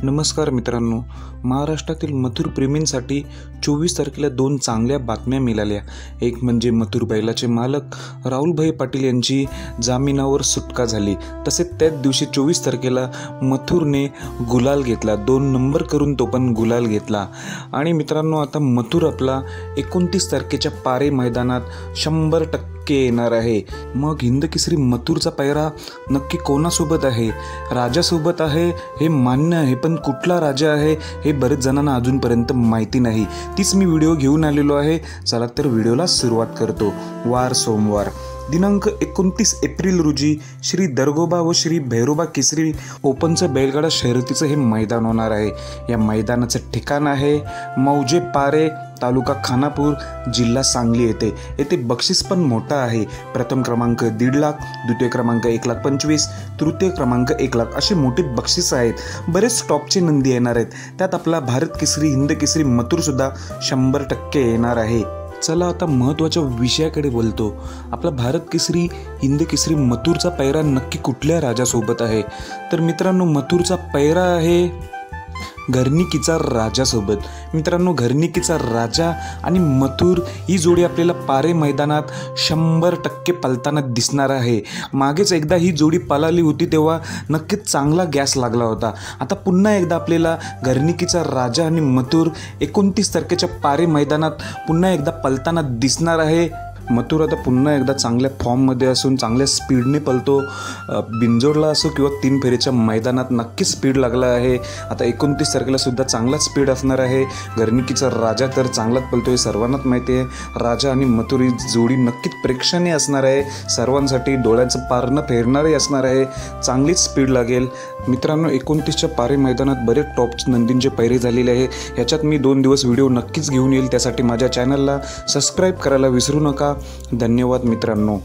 नमस्कार मित्रांनो, महाराष्ट्रातील मथुर प्रेमींसाठी 24 तारखेला दोन चांगल्या बातम्या मिळाल्या। एक म्हणजे मथुर बैलाचे मालक राहुलभाई पाटील यांची जामिनावर सुटका झाली। तसेच त्याच दिवशी 24 तारखेला मथुरने गुलाल घेतला, 2 नंबर करून तो पण गुलाल घेतला। आणि मित्रांनो, आता मथुर आपला 29 तारखेच्या पारे मैदानात 100% येणार आहे। मग हिंद केसरी मथुरचा पैरा नक्की कोणासोबत आहे? राजासोबत आहे हे मान्य आहे, पण कुठला राजा आहे हे बरेच जणांना अजूनपर्यंत माहिती नाही। तीच मी व्हिडिओ घेऊन आलेलो आहे। चला तर व्हिडिओला सुरुवात करतो। वार सोमवार दिनांक 29 एप्रिल रोजी श्री दरगोबा व श्री भैरोबा केसरी ओपनचं बैलगाडा शर्यतीचं हे मैदान होणार आहे। या मैदानाचं ठिकाण आहे मौजे पारे, तालुका खानापूर, जिल्हा सांगली येथे। येथे बक्षीस पण मोठा आहे। प्रथम क्रमांक 1.5 लाख, द्वितीय क्रमांक 1,25,000, तृतीय क्रमांक 1 लाख असे मोठे बक्षीस आहेत। बरेच टॉपचे नंदी येणार आहेत। त्यात आपला भारत केसरी हिंद केसरी मथुर सुद्धा 100% येणार आहे। चला आता महत्त्वाच्या विषयाकडे बोलतो। आपला भारत केसरी हिंद केसरी मथुरचा पैरा नक्की कुठल्या राजासोबत आहे? तर मित्रांनो, मथुरचा पैरा आहे घरनिकीचा राजासोबत। मित्रांनो, घरनिकीचा राजा आणि मथुर ही जोडी आपल्याला पारे मैदानात 100% पळताना दिसणार आहे। मागेच एकदा ही जोडी पळाली होती तेव्हा नक्कीच चांगला गॅस लागला होता। आता पुन्हा एकदा आपल्याला घरनिकीचा राजा आणि मथुर 29 तारखेच्या पारे मैदानात पुन्हा एकदा पळताना दिसणार आहे। मथुर आता पुन्हा एकदा चांगल्या फॉर्ममध्ये असून चांगल्या स्पीडने पळतो। बिंजोडला असो किंवा 3 फेरीच्या मैदानात नक्कीच स्पीड लागला आहे। आता 29 तारखेला सुद्धा चांगलाच स्पीड असणार आहे। घरनिकीचा राजा तर चांगलाच पळतोय, सर्वांनाच माहिती आहे। राजा आणि मथुर ही जोडी नक्कीच प्रेक्षणीय असणार आहे, सर्वांसाठी डोळ्याचं पारणं फेरणारी असणार आहे। चांगलीच स्पीड लागेल। मित्रांनो, 29च्या पारे मैदानात बरेच टॉप नंदींचे पैरे झालेले आहे। ह्याच्यात मी 2 दिवस व्हिडिओ नक्कीच घेऊन येईल। त्यासाठी माझ्या चॅनलला सबस्क्राईब करायला विसरू नका। धन्यवाद मित्रांनो।